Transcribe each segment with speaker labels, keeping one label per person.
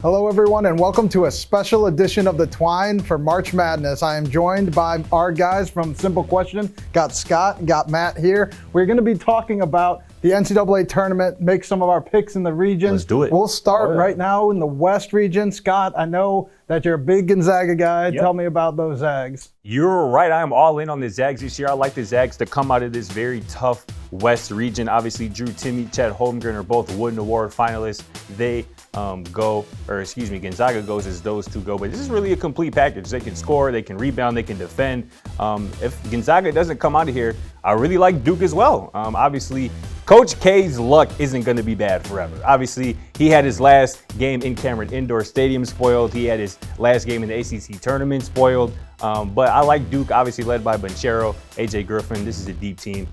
Speaker 1: Hello everyone and welcome to a special edition of the Twine for March Madness. I am joined by our guys from Simple Question. Got Scott, got Matt here. We're going to be talking about the NCAA tournament, make some of our picks in the region.
Speaker 2: Let's do it.
Speaker 1: We'll start right now in the West region. Scott, I know that you're a big Gonzaga guy.
Speaker 2: Yep.
Speaker 1: Tell me about those Zags.
Speaker 2: You're right. I am all in on the Zags this year. I like the Zags to come out of this very tough West region. Obviously, Drew Timme, Chet Holmgren are both Wooden Award finalists. They Gonzaga goes as those two go. But this is really a complete package. They can score, they can rebound, they can defend. If Gonzaga doesn't come out of here, I really like Duke as well. Obviously, Coach K's luck isn't going to be bad forever. Obviously, he had his last game in Cameron Indoor Stadium spoiled. He had his last game in the ACC tournament spoiled. But I like Duke, obviously led by Banchero, AJ Griffin. This is a deep team.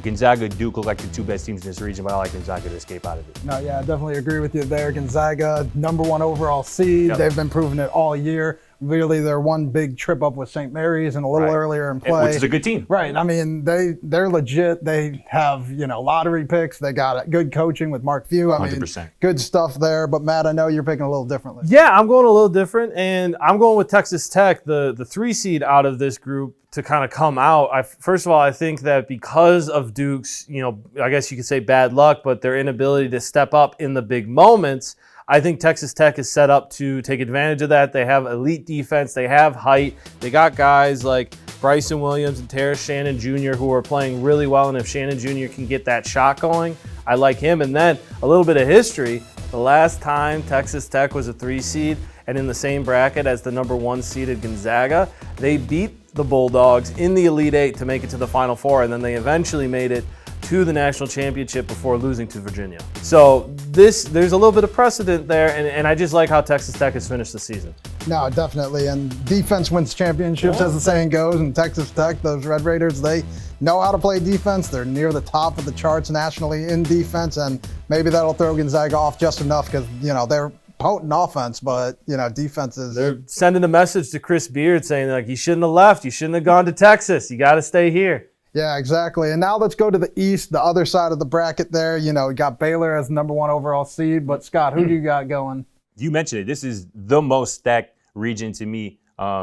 Speaker 2: Gonzaga, Duke look like the two best teams in this region, but I like Gonzaga to escape out of it.
Speaker 1: No, yeah, I definitely agree with you there. Gonzaga, #1 overall seed. Yep. They've been proving it all year. Really, they're one big trip up with St. Mary's and a little earlier in play.
Speaker 2: Which is a good team.
Speaker 1: Right. I mean, they're legit. They have, lottery picks. They got good coaching with Mark Few.
Speaker 2: 100%.
Speaker 1: Good stuff there. But, Matt, I know you're picking a little differently.
Speaker 3: Yeah, I'm going a little different, and I'm going with Texas Tech, the 3 seed out of this group, to kind of come out. First of all, I think that because of Duke's, I guess you could say bad luck, but their inability to step up in the big moments, I think Texas Tech is set up to take advantage of that. They have elite defense. They have height. They got guys like Bryson Williams and Terrence Shannon Jr. who are playing really well, and if Shannon Jr. can get that shot going, I like him. And then a little bit of history. The last time Texas Tech was a 3 seed and in the same bracket as the #1 seeded Gonzaga, they beat the Bulldogs in the Elite Eight to make it to the Final Four, and then they eventually made it to the national championship before losing to Virginia. So there's a little bit of precedent there, and I just like how Texas Tech has finished the season.
Speaker 1: No, definitely. And defense wins championships, as the saying goes. And Texas Tech, those Red Raiders, they know how to play defense. They're near the top of the charts nationally in defense, and maybe that'll throw Gonzaga off just enough because, they're potent offense, but, defense is...
Speaker 3: They're sending a message to Chris Beard saying, you shouldn't have left. You shouldn't have gone to Texas. You got to stay here.
Speaker 1: Yeah, exactly. And now let's go to the East, the other side of the bracket there. We got Baylor as the #1 overall seed. But, Scott, who do you got going?
Speaker 2: You mentioned it. This is the most stacked region to me.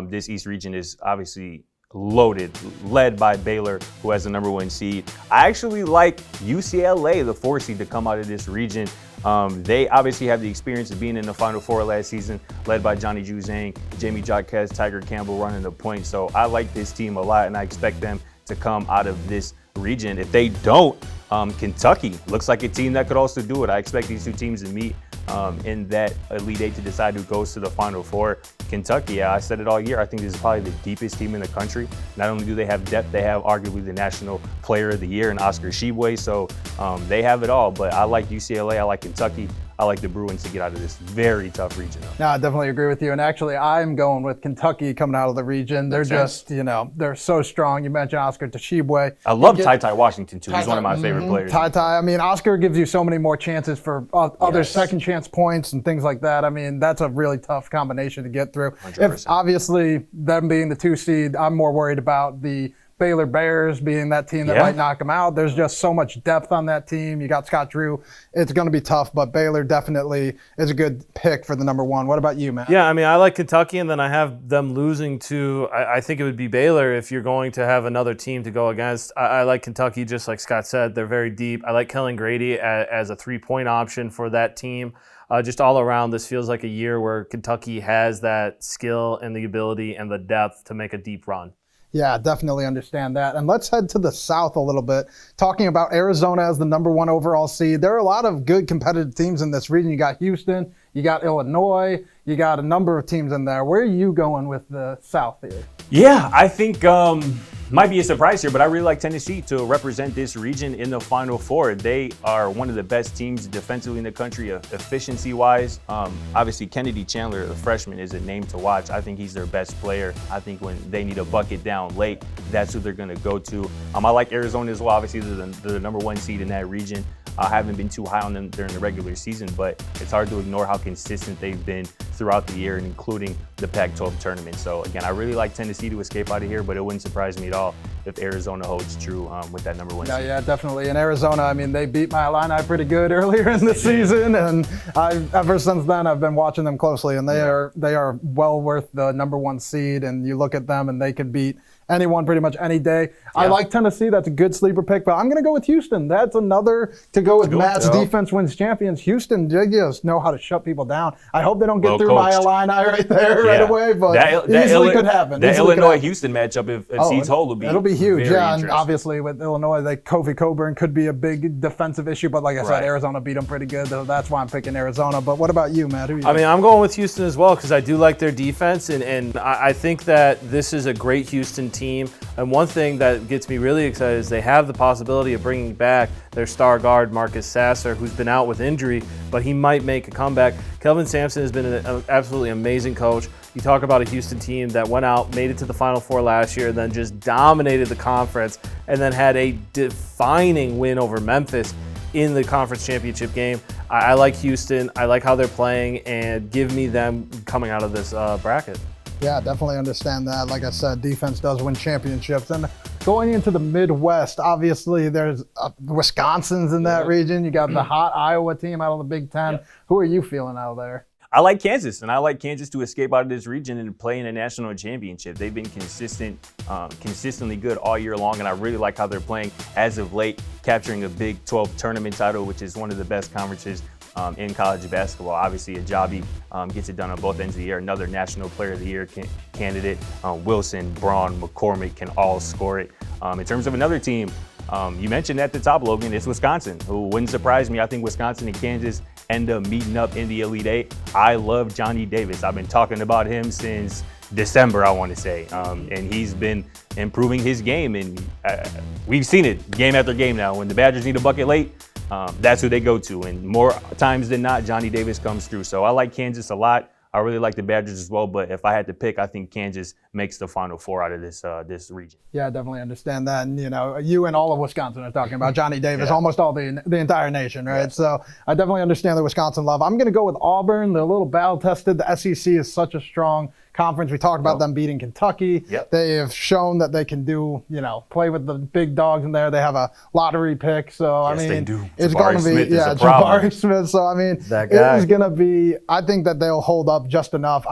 Speaker 2: This East region is obviously loaded, led by Baylor, who has the #1 seed. I actually like UCLA, the 4 seed, to come out of this region. They obviously have the experience of being in the Final Four last season, led by Johnny Juzang, Jamie Jaquez, Tiger Campbell running the point. So I like this team a lot, and I expect them to come out of this region. If they don't, Kentucky looks like a team that could also do it. I expect these two teams to meet in that Elite Eight to decide who goes to the Final Four. Kentucky, I said it all year, I think this is probably the deepest team in the country. Not only do they have depth, they have arguably the National Player of the Year in Oscar Tshiebwe, so they have it all. But I like UCLA, I like Kentucky, I like the Bruins to get out of this very tough region.
Speaker 1: No, I definitely agree with you. And actually, I'm going with Kentucky coming out of the region. They're just, they're so strong. You mentioned Oscar Tshiebwe.
Speaker 2: I love Ty Washington, too. He's one of my favorite players.
Speaker 1: Ty, Oscar gives you so many more chances for other second chance points and things like that. That's a really tough combination to get through.
Speaker 2: 100%.
Speaker 1: If obviously them being the 2 seed, I'm more worried about the Baylor Bears being that team that might knock them out. There's just so much depth on that team. You got Scott Drew. It's going to be tough, but Baylor definitely is a good pick for the #1. What about you, Matt?
Speaker 3: Yeah, I like Kentucky, and then I have them losing to, I think it would be Baylor if you're going to have another team to go against. I like Kentucky, just like Scott said. They're very deep. I like Kellen Grady as a 3-point option for that team. Just all around, this feels like a year where Kentucky has that skill and the ability and the depth to make a deep run.
Speaker 1: Yeah, definitely understand that. And let's head to the South a little bit. Talking about Arizona as the #1 overall seed. There are a lot of good competitive teams in this region. You got Houston, you got Illinois, you got a number of teams in there. Where are you going with the South here?
Speaker 2: Yeah, I think might be a surprise here, but I really like Tennessee to represent this region in the Final Four. They are one of the best teams defensively in the country, efficiency-wise. Obviously, Kennedy Chandler, the freshman, is a name to watch. I think he's their best player. I think when they need a bucket down late, that's who they're going to go to. I like Arizona as well. Obviously, they're the #1 seed in that region. I haven't been too high on them during the regular season, but it's hard to ignore how consistent they've been throughout the year, including the Pac-12 tournament. So again, I really like Tennessee to escape out of here, but it wouldn't surprise me at all if Arizona holds true with that number 1 seed.
Speaker 1: Yeah, definitely. In Arizona, I mean, they beat my Illini pretty good earlier in the season, and ever since then I've been watching them closely, and they are well worth the number 1 seed. And you look at them, and they could beat anyone pretty much any day. Yeah. I like Tennessee. That's a good sleeper pick, but I'm going to go with Houston. That's another to go with Matt's defense wins champions. Houston, they just know how to shut people down. I hope they don't get through my Illini right there right away, but that easily could happen.
Speaker 2: That Illinois-Houston matchup, if seeds hold, will be
Speaker 1: it'll be huge. Yeah, and obviously with Illinois, Kofi Coburn could be a big defensive issue, but like I said, Arizona beat them pretty good. That's why I'm picking Arizona. But what about you, Matt?
Speaker 3: I mean, I'm going with Houston as well because I do like their defense, and I think that this is a great Houston team. And one thing that gets me really excited is they have the possibility of bringing back their star guard, Marcus Sasser, who's been out with injury, but he might make a comeback. Kelvin Sampson has been an absolutely amazing coach. You talk about a Houston team that went out, made it to the Final Four last year, and then just dominated the conference, and then had a defining win over Memphis in the conference championship game. I like Houston. I like how they're playing, and give me them coming out of this bracket.
Speaker 1: Yeah, definitely understand that. Like I said, defense does win championships. And going into the Midwest, obviously there's Wisconsin's in that region. You got the hot Iowa team out of the Big Ten. Yep. Who are you feeling out there?
Speaker 2: I like Kansas, and I like Kansas to escape out of this region and play in a national championship. They've been consistently good all year long, and I really like how they're playing as of late, capturing a Big 12 tournament title, which is one of the best conferences in college basketball. Obviously, Ajabi gets it done on both ends of the year. Another National Player of the Year candidate. Wilson, Braun, McCormick can all score it. In terms of another team, you mentioned at the top, Logan, it's Wisconsin, who wouldn't surprise me. I think Wisconsin and Kansas end up meeting up in the Elite Eight. I love Johnny Davis. I've been talking about him since December, I want to say, and he's been improving his game, and we've seen it game after game now. When the Badgers need a bucket late, that's who they go to, and more times than not, Johnny Davis comes through. So I like Kansas a lot. I really like the Badgers as well, but if I had to pick, I think Kansas makes the Final Four out of this region.
Speaker 1: Yeah, I definitely understand that. And, you and all of Wisconsin are talking about Johnny Davis, almost all the entire nation, right? Yeah. So I definitely understand the Wisconsin love. I'm going to go with Auburn. They're a little battle-tested. The SEC is such a strong conference. We talked about them beating Kentucky. Yep. They have shown that they can play with the big dogs in there. They have a lottery pick. So,
Speaker 2: yes, they do.
Speaker 1: It's going to be, Jabari Smith. So,
Speaker 3: that guy.
Speaker 1: It is going to be, I think that they'll hold up just enough.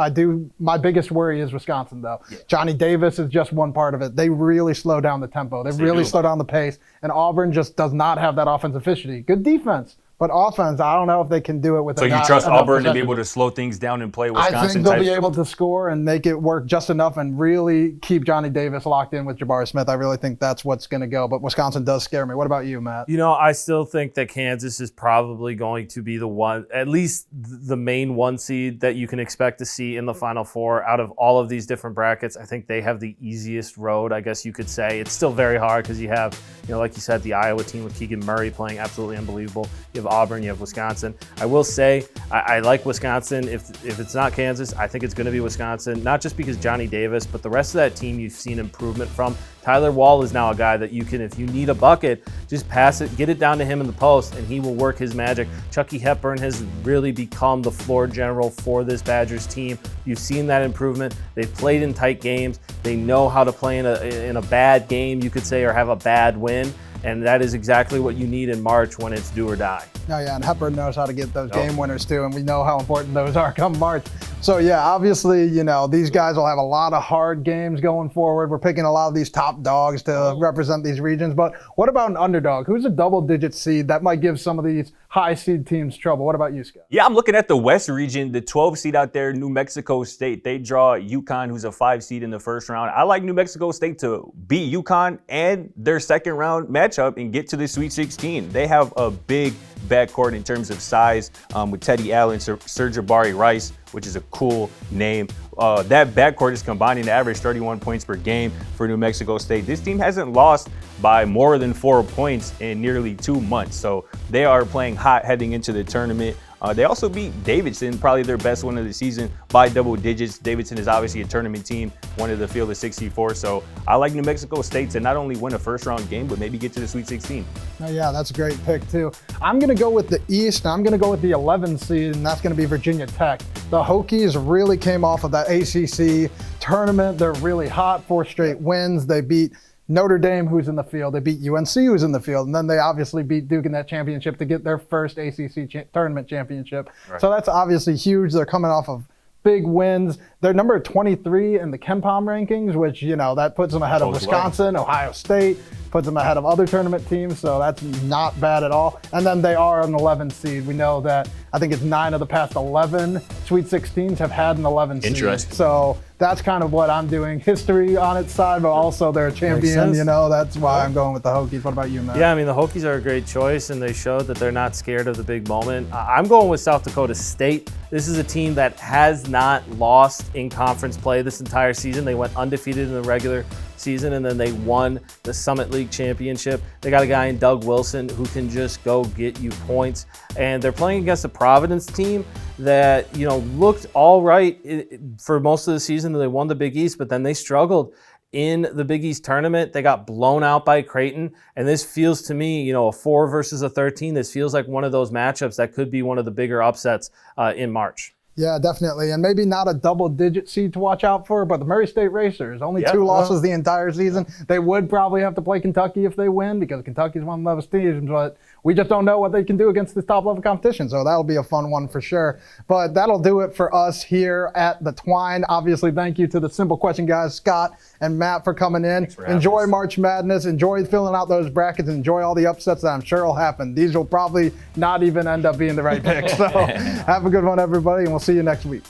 Speaker 1: My biggest worry is Wisconsin, though. Yeah. Johnny Davis is just one part of it. They really slow down the tempo. They really slow down the pace. And Auburn just does not have that offensive efficiency. Good defense. But offense, I don't know if they can do it with.
Speaker 2: So you trust Auburn to be able to slow things down and play Wisconsin?
Speaker 1: I think they'll be able to score and make it work just enough and really keep Johnny Davis locked in with Jabari Smith. I really think that's what's going to go. But Wisconsin does scare me. What about you, Matt?
Speaker 3: I still think that Kansas is probably going to be the one, at least the main 1 seed that you can expect to see in the Final Four out of all of these different brackets. I think they have the easiest road, I guess you could say. It's still very hard because you have, like you said, the Iowa team with Keegan Murray playing absolutely unbelievable. You have Auburn, you have Wisconsin. I will say I like Wisconsin. If it's not Kansas, I think it's going to be Wisconsin, not just because Johnny Davis, but the rest of that team you've seen improvement from. Tyler Wall is now a guy that you can, if you need a bucket, just pass it, get it down to him in the post, and he will work his magic. Chucky Hepburn has really become the floor general for this Badgers team. You've seen that improvement. They've played in tight games. They know how to play in a bad game, you could say, or have a bad win. And that is exactly what you need in March when it's do or die.
Speaker 1: Oh, yeah, and Hepburn knows how to get those game winners, too, and we know how important those are come March. So, yeah, obviously, these guys will have a lot of hard games going forward. We're picking a lot of these top dogs to represent these regions. But what about an underdog? Who's a double-digit seed that might give some of these high-seed teams trouble? What about you, Scott?
Speaker 2: Yeah, I'm looking at the West region, the 12 seed out there, New Mexico State. They draw UConn, who's a 5 seed in the first round. I like New Mexico State to beat UConn and their second round matchup and get to the Sweet 16. They have a big backcourt in terms of size with Teddy Allen, Sir-Jabari Rice, which is a cool name. That backcourt is combining to average 31 points per game for New Mexico State. This team hasn't lost by more than 4 points in nearly 2 months. So they are playing hot heading into the tournament. They also beat Davidson, probably their best one of the season, by double digits. Davidson is obviously a tournament team, one of the field of 64. So I like New Mexico State to not only win a first-round game, but maybe get to the Sweet 16.
Speaker 1: Oh, yeah, that's a great pick, too. I'm going to go with the East. I'm going to go with the 11 seed, and that's going to be Virginia Tech. The Hokies really came off of that ACC tournament. They're really hot, 4 straight wins. They beat Notre Dame, who's in the field. They beat UNC, who's in the field. And then they obviously beat Duke in that championship to get their first ACC tournament championship. Right. So that's obviously huge. They're coming off of big wins. They're number 23 in the KenPom rankings, which, that puts them ahead of Wisconsin, Ohio State, puts them ahead of other tournament teams. So that's not bad at all. And then they are an 11 seed. We know that I think it's 9 of the past 11 Sweet 16s have had an 11 seed.
Speaker 2: Interesting.
Speaker 1: So that's kind of what I'm doing. History on its side, but also they're a champion, That's why I'm going with the Hokies. What about you, Matt?
Speaker 3: Yeah, I mean, the Hokies are a great choice, and they showed that they're not scared of the big moment. I'm going with South Dakota State. This is a team that has not lost in conference play this entire season. They went undefeated in the regular season, and then they won the Summit League championship. They got a guy in Doug Wilson who can just go get you points. And they're playing against a Providence team that, looked all right for most of the season. They won the Big East, but then they struggled in the Big East tournament. They got blown out by Creighton. And this feels to me, a 4 versus a 13. This feels like one of those matchups that could be one of the bigger upsets in March.
Speaker 1: Yeah, definitely. And maybe not a double-digit seed to watch out for, but the Murray State Racers, only 2 losses the entire season. They would probably have to play Kentucky if they win, because Kentucky's one of those teams, but we just don't know what they can do against this top-level competition. So that'll be a fun one for sure. But that'll do it for us here at the Twine. Obviously, thank you to the Simple Question guys, Scott and Matt, for coming in. Enjoy March Madness. Enjoy filling out those brackets. Enjoy all the upsets that I'm sure will happen. These will probably not even end up being the right picks. So have a good one, everybody, and we'll see you next week.